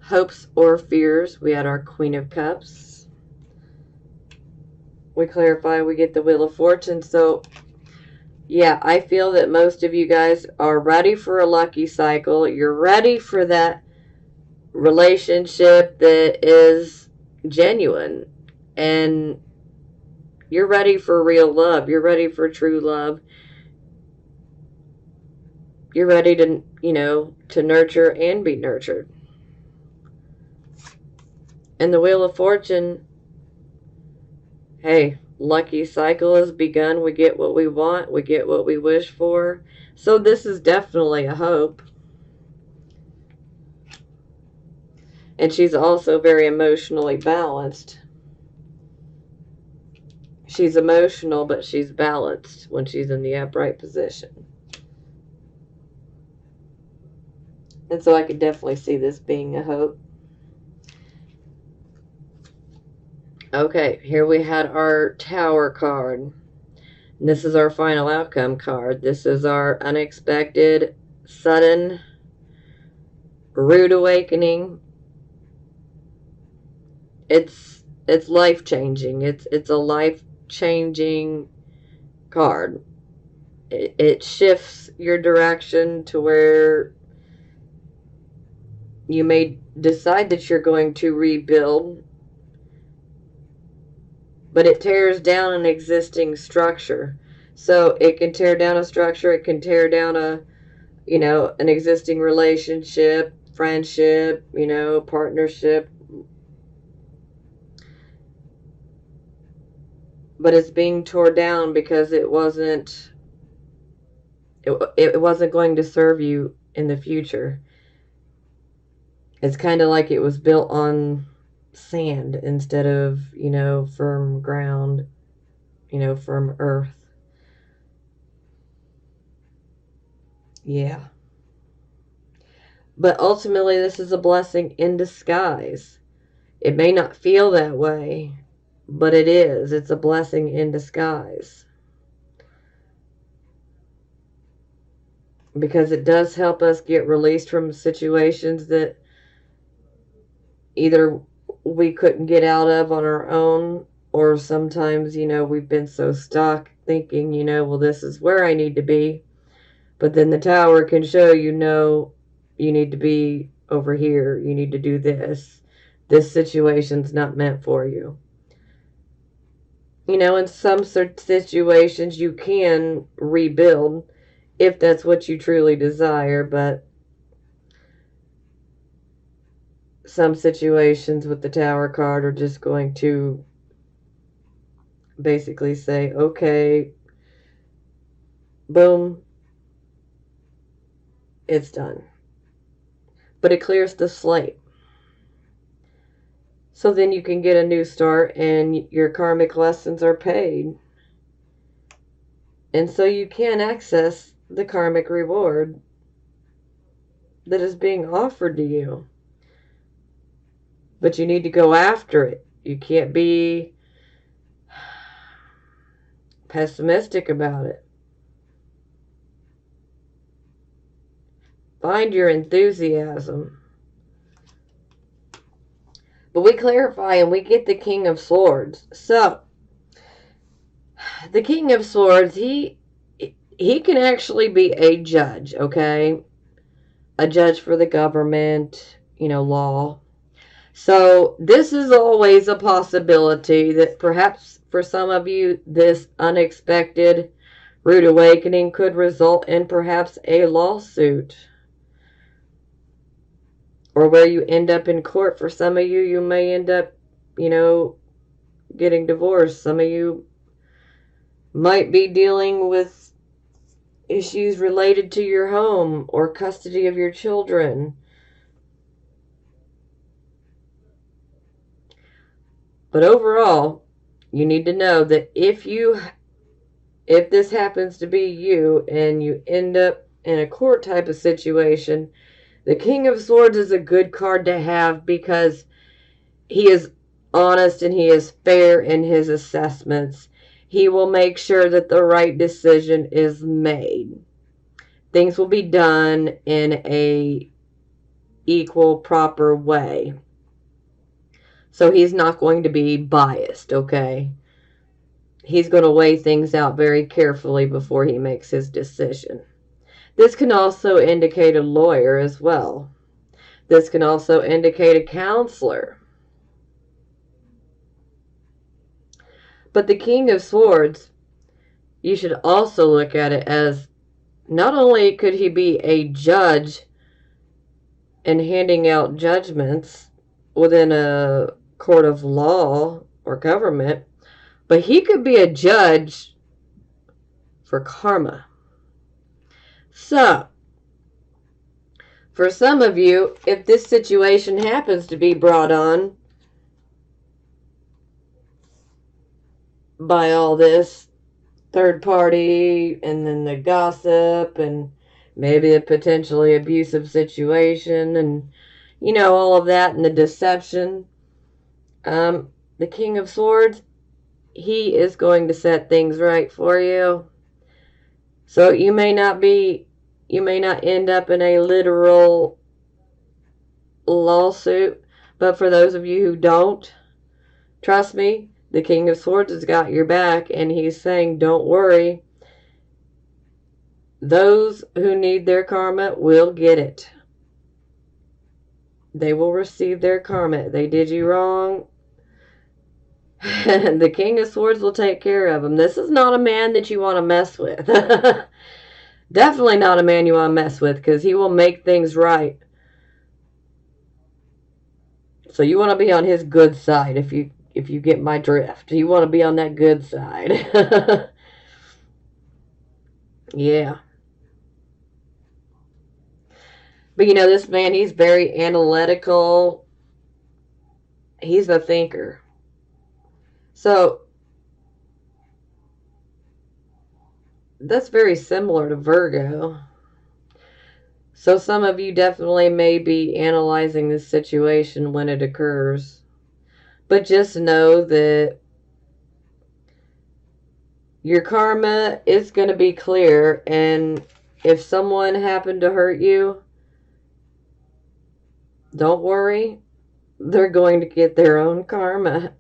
hopes or fears. We had our Queen of Cups. We clarify, we get the Wheel of Fortune. So, yeah, I feel that most of you guys are ready for a lucky cycle. You're ready for that relationship that is genuine. And you're ready for real love. You're ready for true love. You're ready to, to nurture and be nurtured. And the Wheel of Fortune, hey, lucky cycle has begun. We get what we want. We get what we wish for. So this is definitely a hope. And she's also very emotionally balanced. She's emotional, but she's balanced when she's in the upright position. And so I could definitely see this being a hope. Okay, here we had our Tower card. And this is our final outcome card. This is our unexpected, sudden, rude awakening. It's life-changing. It's a life-changing card. It shifts your direction to where you may decide that you're going to rebuild, but it tears down an existing structure. So it can tear down a structure, it can tear down an existing relationship, friendship, partnership. But it's being torn down because it wasn't going to serve you in the future. It's kind of like it was built on sand instead of, firm ground, firm earth. Yeah. But ultimately, this is a blessing in disguise. It may not feel that way, but it is. It's a blessing in disguise. Because it does help us get released from situations that either we couldn't get out of on our own, or sometimes, we've been so stuck thinking, well, this is where I need to be. But then the Tower can show you need to be over here. You need to do this. This situation's not meant for you. In some situations you can rebuild if that's what you truly desire, but some situations with the Tower card are just going to basically say, okay, boom, it's done. But it clears the slate. So then you can get a new start and your karmic lessons are paid. And so you can access the karmic reward that is being offered to you. But you need to go after it. You can't be pessimistic about it. Find your enthusiasm. But we clarify and we get the King of Swords. So, the King of Swords, he can actually be a judge, okay? A judge for the government, law. So, this is always a possibility that perhaps for some of you, this unexpected rude awakening could result in perhaps a lawsuit. Or where you end up in court. For some of you, you may end up, getting divorced. Some of you might be dealing with issues related to your home or custody of your children. But overall, you need to know that if this happens to be you and you end up in a court type of situation, the King of Swords is a good card to have because he is honest and he is fair in his assessments. He will make sure that the right decision is made. Things will be done in a equal, proper way. So he's not going to be biased, okay? He's going to weigh things out very carefully before he makes his decision. This can also indicate a lawyer as well. This can also indicate a counselor. But the King of Swords, you should also look at it as not only could he be a judge and handing out judgments within a court of law or government, but he could be a judge for karma. So, for some of you, if this situation happens to be brought on by all this third party and then the gossip and maybe a potentially abusive situation and, you know, all of that and the deception, the King of Swords, he is going to set things right for you. So you may not end up in a literal lawsuit, but for those of you who don't, trust me, the King of Swords has got your back, and he's saying, don't worry. Those who need their karma will get it. They will receive their karma. They did you wrong. The King of Swords will take care of them. This is not a man that you want to mess with. Definitely not a man you want to mess with, because he will make things right. So you want to be on his good side if you get my drift. You want to be on that good side. Yeah. But you know, this man, he's very analytical. He's a thinker. So that's very similar to Virgo. So some of you definitely may be analyzing this situation when it occurs. But just know that your karma is going to be clear. And if someone happened to hurt you, don't worry. They're going to get their own karma.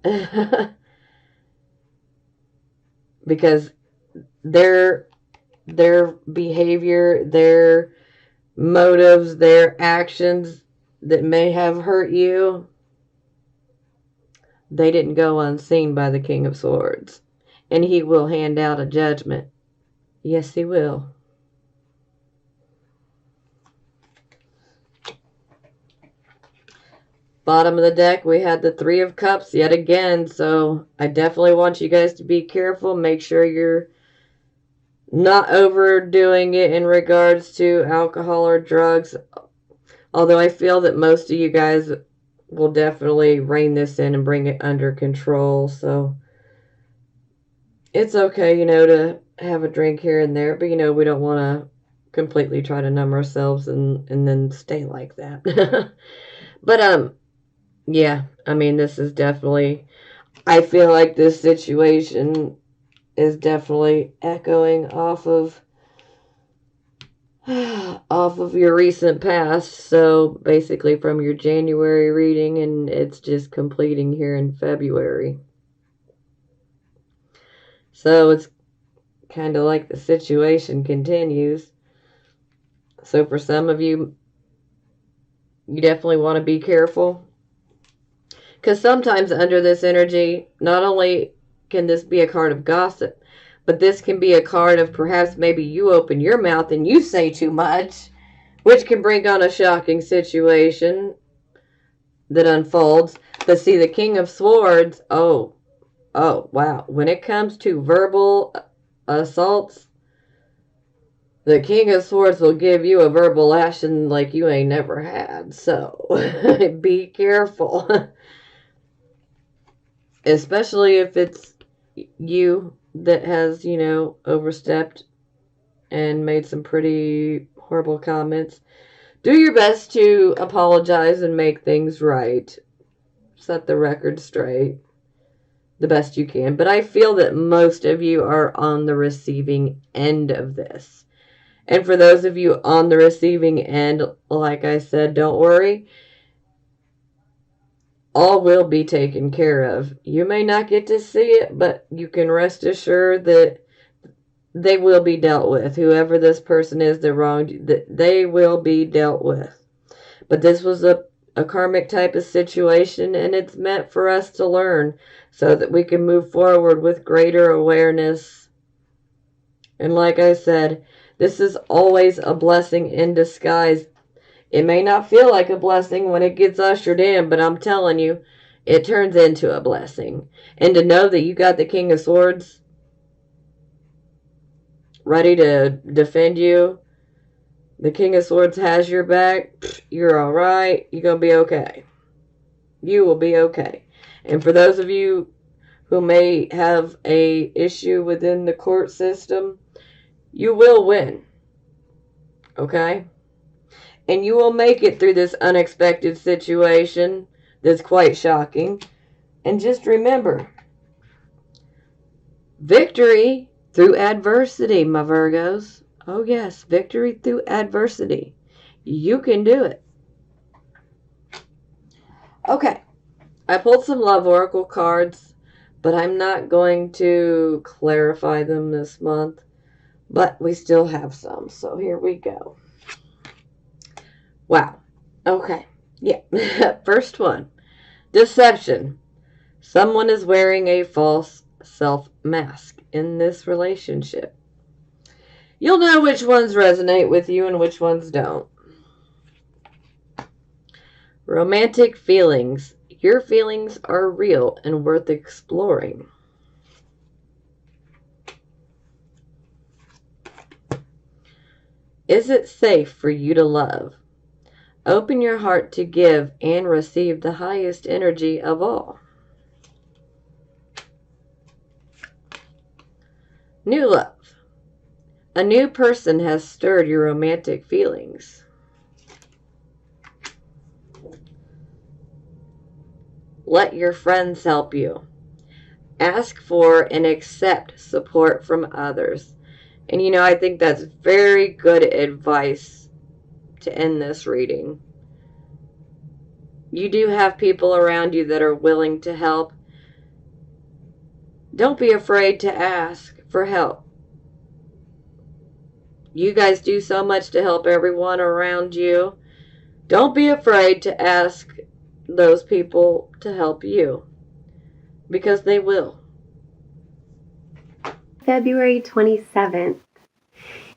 Because their behavior, their motives, their actions that may have hurt you, they didn't go unseen by the King of Swords. And he will hand out a judgment. Yes, he will. Bottom of the deck, we had the Three of Cups yet again. So I definitely want you guys to be careful. Make sure you're not overdoing it in regards to alcohol or drugs. Although I feel that most of you guys will definitely rein this in and bring it under control. So it's okay, you know, to have a drink here and there. But, you know, we don't want to completely try to numb ourselves and then stay like that. But, yeah, I mean, this is definitely, I feel like this situation is definitely echoing off of your recent past. So basically from your January reading, and it's just completing here in February. So it's kind of like the situation continues. So for some of you, you definitely want to be careful. Because sometimes under this energy, not only can this be a card of gossip, but this can be a card of perhaps maybe you open your mouth and you say too much, which can bring on a shocking situation that unfolds. But see, the King of Swords, oh, wow. When it comes to verbal assaults, the King of Swords will give you a verbal lashing like you ain't never had. So be careful. especially if it's you that has, overstepped and made some pretty horrible comments. Do your best to apologize and make things right. Set the record straight the best you can. But I feel that most of you are on the receiving end of this. And for those of you on the receiving end, like I said, don't worry. All will be taken care of. You may not get to see it, but you can rest assured that they will be dealt with. Whoever this person is that wronged you, they will be dealt with. But this was a karmic type of situation, and it's meant for us to learn so that we can move forward with greater awareness. And like I said, this is always a blessing in disguise. It may not feel like a blessing when it gets ushered in, but I'm telling you, it turns into a blessing. And to know that you got the King of Swords ready to defend you, the King of Swords has your back, you're all right, you're going to be okay. You will be okay. And for those of you who may have a issue within the court system, you will win. Okay? And you will make it through this unexpected situation that's quite shocking. And just remember, victory through adversity, my Virgos. Oh yes, victory through adversity. You can do it. Okay, I pulled some love oracle cards, but I'm not going to clarify them this month. But we still have some, so here we go. Wow. Okay. Yeah. First one. Deception. Someone is wearing a false self-mask in this relationship. You'll know which ones resonate with you and which ones don't. Romantic feelings. Your feelings are real and worth exploring. Is it safe for you to love? Open your heart to give and receive the highest energy of all. New love. A new person has stirred your romantic feelings. Let your friends help you. Ask for and accept support from others. And I think that's very good advice to end this reading. You do have people around you that are willing to help. Don't be afraid to ask for help. You guys do so much to help everyone around you. Don't be afraid to ask those people to help you, because they will. February 27th.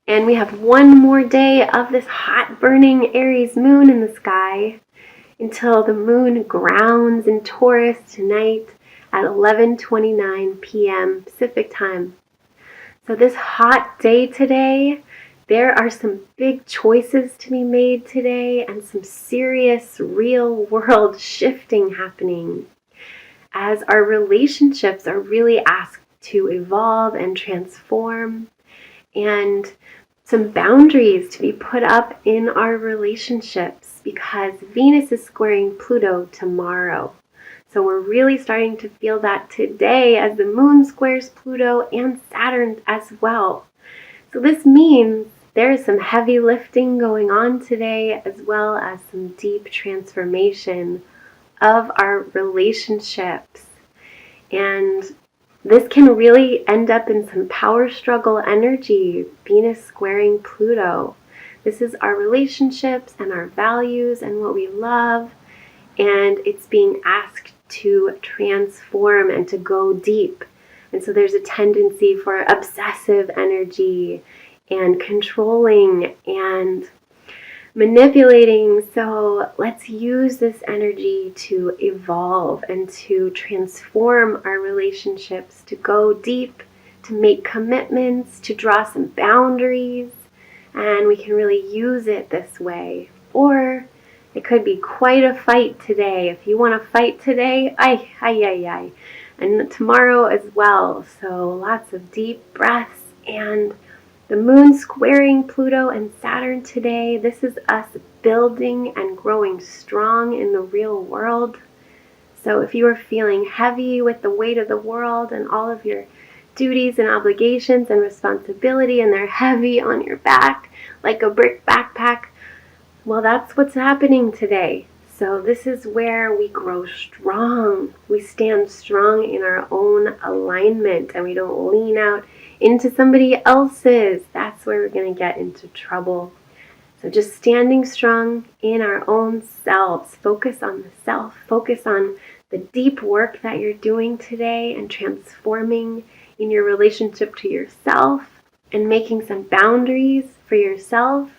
And we have one more day of this hot burning Aries moon in the sky until the moon grounds in Taurus tonight at 11:29 p.m. Pacific time. So this hot day today, there are some big choices to be made today and some serious real world shifting happening as our relationships are really asked to evolve and transform, and some boundaries to be put up in our relationships because Venus is squaring Pluto tomorrow. So we're really starting to feel that today as the moon squares Pluto and Saturn as well. So this means there is some heavy lifting going on today, as well as some deep transformation of our relationships. And this can really end up in some power struggle energy, Venus squaring Pluto. This is our relationships and our values and what we love, and it's being asked to transform and to go deep. And so there's a tendency for obsessive energy and controlling and manipulating. So let's use this energy to evolve and to transform our relationships, to go deep, to make commitments, to draw some boundaries, and we can really use it this way. Or it could be quite a fight today. If you want to fight today, and tomorrow as well. So lots of deep breaths, and the moon squaring Pluto and Saturn today. This is us building and growing strong in the real world. So if you are feeling heavy with the weight of the world and all of your duties and obligations and responsibility, and they're heavy on your back like a brick backpack, well, that's what's happening today. So this is where we grow strong. We stand strong in our own alignment, and we don't lean out into somebody else's. That's where we're going to get into trouble. So just standing strong in our own selves. Focus on the self. Focus on the deep work that you're doing today and transforming in your relationship to yourself and making some boundaries for yourself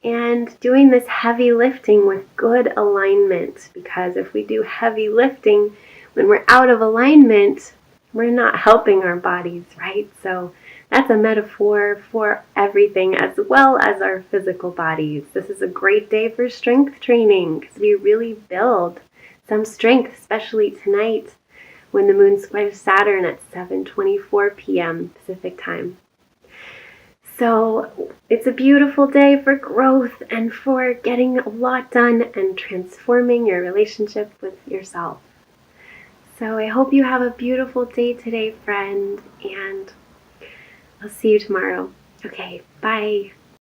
and doing this heavy lifting with good alignment. Because if we do heavy lifting when we're out of alignment, we're not helping our bodies, right? So that's a metaphor for everything as well as our physical bodies. This is a great day for strength training because we really build some strength, especially tonight when the moon squares Saturn at 7:24 p.m. Pacific time. So it's a beautiful day for growth and for getting a lot done and transforming your relationship with yourself. So I hope you have a beautiful day today, friend, and I'll see you tomorrow. Okay, bye.